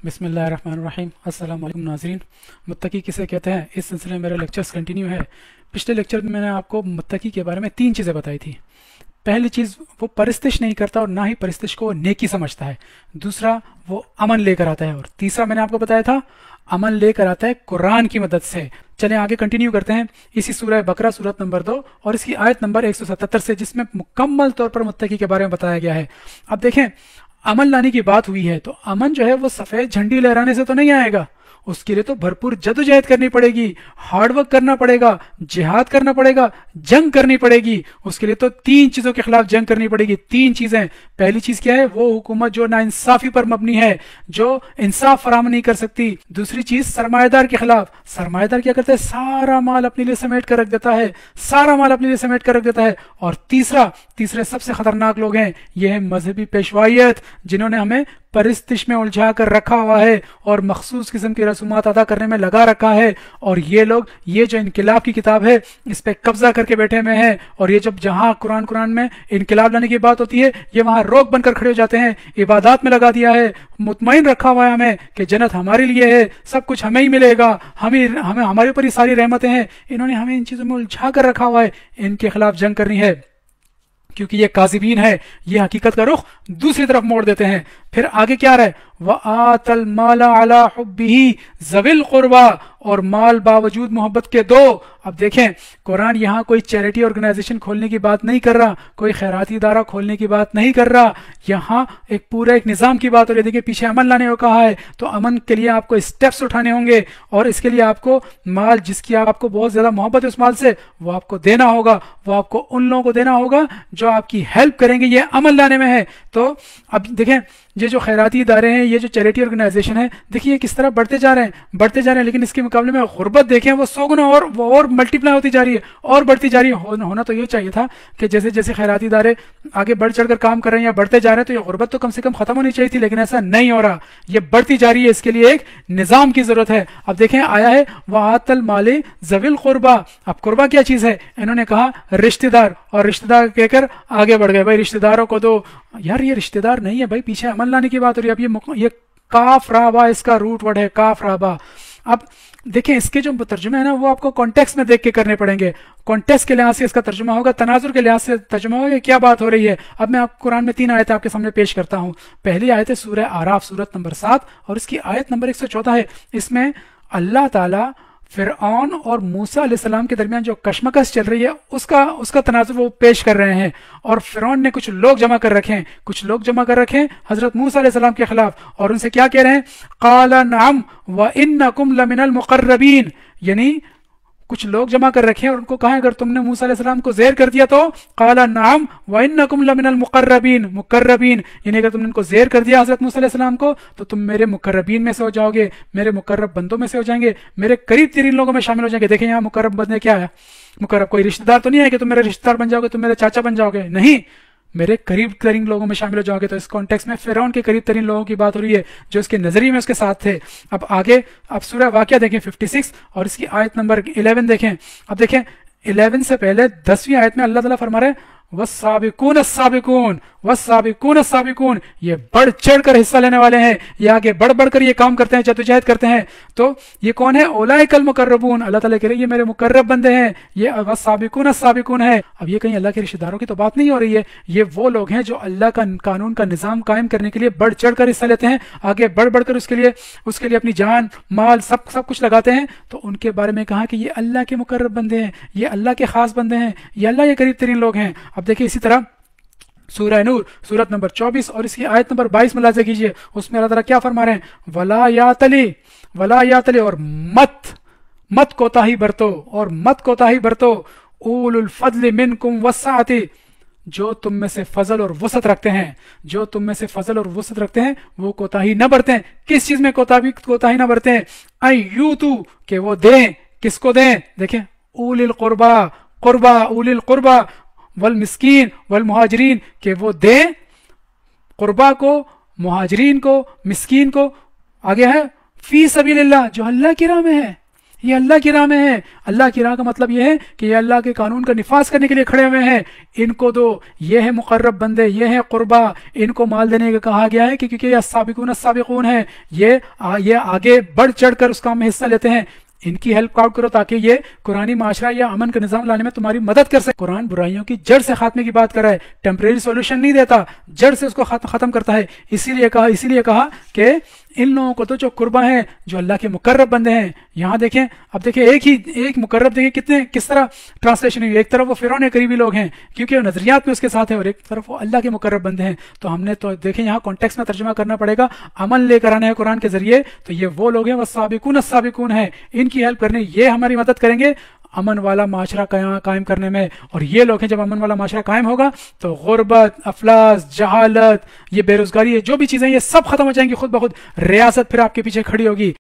بسم اللہ الرحمن الرحیم۔ السلام علیکم ناظرین۔ متقی کسے کہتے ہیں، اس سلسلے میں میرا لیکچرز کنٹینیو ہے۔ پچھلے لیکچر میں نے آپ کو متقی کے بارے میں 3 چیزیں بتائی تھی۔ پہلی چیز، وہ پرستش نہیں کرتا اور نہ ہی پرستش کو وہ نیکی سمجھتا ہے۔ دوسرا، وہ امن لے کر آتا ہے، اور تیسرا میں نے آپ کو بتایا تھا عمل لے کر آتا ہے قرآن کی مدد سے۔ چلیں آگے کنٹینیو کرتے ہیں اسی سورہ بقرہ سورت نمبر 2 اور اس کی آیت نمبر 177 سے، جس میں مکمل طور پر متقی کے بارے میں بتایا گیا ہے۔ اب دیکھیں، امن لانے کی بات ہوئی ہے تو امن جو ہے وہ سفید جھنڈی لہرانے سے تو نہیں آئے گا، اس کے لیے تو بھرپور جدوجہد کرنی پڑے گی، ہارڈ ورک کرنا پڑے گا، جہاد کرنا پڑے گا، جنگ کرنی پڑے گی۔ اس کے لیے تو 3 چیزوں کے خلاف جنگ کرنی پڑے گی۔ 3 چیزیں۔ پہلی چیز کیا ہے؟ وہ حکومت جو ناانصافی پر مبنی ہے، جو انصاف فراہم نہیں کر سکتی۔ دوسری چیز، سرمایہ دار کے خلاف۔ سرمایہ دار کیا کرتا ہے؟ سارا مال اپنے لیے سمیٹ کر رکھ دیتا ہے، سارا مال اپنے لیے سمیٹ کر رکھ دیتا ہے۔ اور تیسرے سب سے خطرناک لوگ ہیں، یہ ہے مذہبی پیشوائیت، جنہوں نے ہمیں پرستش میں الجھا کر رکھا ہوا ہے اور مخصوص قسم کی رسومات ادا کرنے میں لگا رکھا ہے۔ اور یہ لوگ، یہ جو انقلاب کی کتاب ہے، اس پہ قبضہ کر کے بیٹھے ہوئے ہیں، اور یہ جب جہاں قرآن میں انقلاب لانے کی بات ہوتی ہے، یہ وہاں روک بن کر کھڑے ہو جاتے ہیں۔ عبادات میں لگا دیا ہے، مطمئن رکھا ہوا ہے ہمیں کہ جنت ہمارے لیے ہے، سب کچھ ہمیں ہی ملے گا، ہمیں ہمارے اوپر ہی ساری رحمتیں ہیں۔ انہوں نے ہمیں ان چیزوں میں الجھا کر رکھا ہوا ہے، ان کے خلاف جنگ کرنی ہے، کیونکہ یہ کاذبین ہے، یہ حقیقت کا رخ دوسری طرف موڑ دیتے ہیں۔ پھر آگے کیا رہے؟ وَآتَ الْمَالَ عَلَىٰ حُبِّهِ ذَوِي الْقُرْبَىٰ، اور مال باوجود محبت کے دو۔ اب دیکھیں، قرآن یہاں کوئی چیریٹی آرگنائزیشن کھولنے کی بات نہیں کر رہا، کوئی خیراتی ادارہ کھولنے کی بات نہیں کر رہا، یہاں ایک نظام کی بات ہو رہی ہے۔ دیکھیں، پیچھے امن لانے کو کہا ہے، تو امن کے لیے آپ کو اسٹیپس اٹھانے ہوں گے، اور اس کے لیے آپ کو مال، جس کی آپ کو بہت زیادہ محبت ہے اس مال سے، وہ آپ کو دینا ہوگا، وہ آپ کو ان لوگوں کو دینا ہوگا جو آپ کی ہیلپ کریں گے۔ یہ عمل لانے میں ہے۔ تو اب دیکھیں، یہ جو خیراتی ادارے ہیں، یہ جو چیریٹی آرگنائزیشن ہے، دیکھیے یہ کس طرح بڑھتے جا رہے ہیں، لیکن اس کے مقابلے میں غربت دیکھیں، وہ 100 گنا اور ملٹی پلائی ہوتی جا رہی ہے اور بڑھتی جا رہی ہے۔ ہونا تو یہ چاہیے تھا کہ جیسے جیسے خیراتی ادارے آگے بڑھ چڑھ کر کام کر رہے ہیں یا بڑھتے جا رہے ہیں، تو یہ غربت تو کم سے کم ختم ہونی چاہیے تھی، لیکن ایسا نہیں ہو رہا، یہ بڑھتی جا رہی ہے۔ اس کے لیے ایک نظام کی ضرورت ہے۔ اب دیکھیں، آیا ہے وَآتَ الْمَالِ ذَوِي الْقُرْبَىٰ۔ اب قربا کیا چیز ہے؟ انہوں نے کہا رشتہ دار، اور رشتہ دار کہہ کر آگے بڑھ گئے، بھائی رشتہ داروں کو دو۔ یار یہ رشتہ دار نہیں ہے بھائی، پیچھے عمل لانے کی بات ہو رہی ہے۔ اب یہ کاف رابا اس کا روٹ ورڈ ہے، کاف رابا۔ اب دیکھیں، اس کے جو ترجمے ہیں نا، وہ آپ کو کانٹیکسٹ میں دیکھ کے کرنے پڑیں گے۔ کانٹیکسٹ کے لحاظ سے اس کا ترجمہ ہوگا، تناظر کے لحاظ سے ترجمہ ہوگا کہ کیا بات ہو رہی ہے۔ اب میں آپ قرآن میں 3 آیتیں آپ کے سامنے پیش کرتا ہوں۔ پہلی آیت ہے سورہ اعراف سورت نمبر 7 اور اس کی آیت نمبر 114 ہے۔ اس میں اللہ تعالیٰ فرعون اور موسیٰ علیہ السلام کے درمیان جو کشمکش چل رہی ہے، اس کا تناظر وہ پیش کر رہے ہیں۔ اور فرعون نے کچھ لوگ جمع کر رکھے ہیں حضرت موسیٰ علیہ السلام کے خلاف، اور ان سے کیا کہہ رہے ہیں؟ قال نعم وَإِنَّكُمْ لَمِنَ الْمُقَرَّبِينَ، یعنی کچھ لوگ جمع کر رکھے ہیں، اور ان کو کہا اگر تم نے موسیٰ علیہ السلام کو زیر کر دیا تو قال نعم وَإِنَّكُمْ لَمِنَ الْمُقَرَّبِينَ، مقربین، یعنی اگر تم نے ان کو زیر کر دیا حضرت موسیٰ علیہ السلام کو، تو تم میرے مقربین میں سے ہو جاؤ گے، میرے مقرب بندوں میں سے ہو جائیں گے، میرے قریب ترین لوگوں میں شامل ہو جائیں گے۔ دیکھیں یہاں مقرب بندے کیا ہے؟ مقرب کوئی رشتہ دار تو نہیں ہے کہ تم میرے رشتہ دار بن جاؤ گے، تم میرے چاچا بن جاؤ گے، نہیں، میرے قریب ترین لوگوں میں شامل ہو جاؤ گے۔ تو اس کانٹیکس میں فرعون کے قریب ترین لوگوں کی بات ہو رہی ہے جو اس کے نظریے میں اس کے ساتھ تھے۔ اب آگے اب سورہ واقعہ دیکھیں 56 اور اس کی آیت نمبر 11 دیکھیں۔ اب دیکھیں 11 سے پہلے 10ویں آیت میں اللہ تعالیٰ فرما رہے ہیں والسابقون السابقون والسابقون السابقون، یہ بڑھ چڑھ کر حصہ لینے والے ہیں، یہ آگے بڑھ کر یہ کام کرتے ہیں، جدوجہد کرتے ہیں۔ تو یہ کون ہے؟ اولئک المقربون، اللہ تعالیٰ کہہ رہے ہیں یہ میرے مقرب بندے ہیں، یہ والسابقون السابقون ہے۔ اب یہ کہیں اللہ کے رشتہ داروں کی تو بات نہیں ہو رہی ہے، یہ وہ لوگ ہیں جو اللہ کا قانون کا نظام قائم کرنے کے لیے بڑھ چڑھ کر حصہ لیتے ہیں، آگے بڑھ کر اس کے لیے اپنی جان مال سب کچھ لگاتے ہیں۔ تو ان کے بارے میں کہا کہ یہ اللہ کے مقرب بندے ہیں، یہ اللہ کے خاص بندے ہیں، یہ اللہ کے قریب ترین لوگ ہیں۔ اب دیکھیں اسی طرح سورہ نور سورت نمبر 24 اور اس کی آیت نمبر 22 ملاحظہ کیجئے، اس میں اللہ تعالیٰ کیا فرما رہے ہیں؟ ولا یاتلی، اور مت کوتاہی برتو اولو الفضل منکم والسعۃ، جو تم میں سے فضل اور وسعت رکھتے ہیں وہ کوتاہی نہ برتیں۔ کس چیز میں کوتاہی نہ برتیں؟ ایوتو، کہ وہ دیں، کس کو دیں؟ دیکھیں اولی القربا والمسکین والمہاجرین، کہ وہ دیں قربا کو، مہاجرین کو، مسکین کو۔ آگے ہے فی سبیل اللہ، جو اللہ کی راہ میں ہے، یہ اللہ کی راہ میں ہے. اللہ کی راہ کا مطلب یہ ہے کہ یہ اللہ کے قانون کا نفاذ کرنے کے لیے کھڑے ہوئے ہیں. ان کو دو، یہ ہے مقرب بندے، یہ ہے قربا. ان کو مال دینے کا کہا گیا ہے کہ کیونکہ یہ السابقون السابقون ہیں، یہ آگے بڑھ چڑھ کر اس کام میں حصہ لیتے ہیں. ان کی ہیلپ آؤٹ کرو تاکہ یہ قرآنی معاشرہ یا امن کا نظام لانے میں تمہاری مدد کر سکے. قرآن برائیوں کی جڑ سے خاتمے کی بات کر رہا ہے، ٹیمپریری سولوشن نہیں دیتا، جڑ سے اس کو ختم کرتا ہے. اسی لیے کہا کہ ان لوگوں کو تو جو قربا ہیں، جو اللہ کے مقرب بندے ہیں. یہاں دیکھیں، اب دیکھیں ایک مقرب دیکھیں کس طرح ٹرانسلیشن ہوئی. ایک طرف وہ فرعون قریبی لوگ ہیں کیونکہ وہ نظریات میں اس کے ساتھ ہیں، اور ایک طرف وہ اللہ کے مقرب بندے ہیں. تو ہم نے تو دیکھیں یہاں کانٹیکس میں ترجمہ کرنا پڑے گا، عمل لے کر آنا ہے قرآن کے ذریعے. تو یہ وہ لوگ ہیں، وہ سابقون السابقون ہیں، ان کی ہیلپ کرنے، یہ ہماری مدد کریں گے امن والا معاشرہ قائم کرنے میں. اور یہ لوگ ہیں، جب امن والا معاشرہ قائم ہوگا تو غربت، افلاس، جہالت، یہ بے روزگاری، یہ جو بھی چیزیں یہ سب ختم ہو جائیں گی خود بخود. ریاست پھر آپ کے پیچھے کھڑی ہوگی.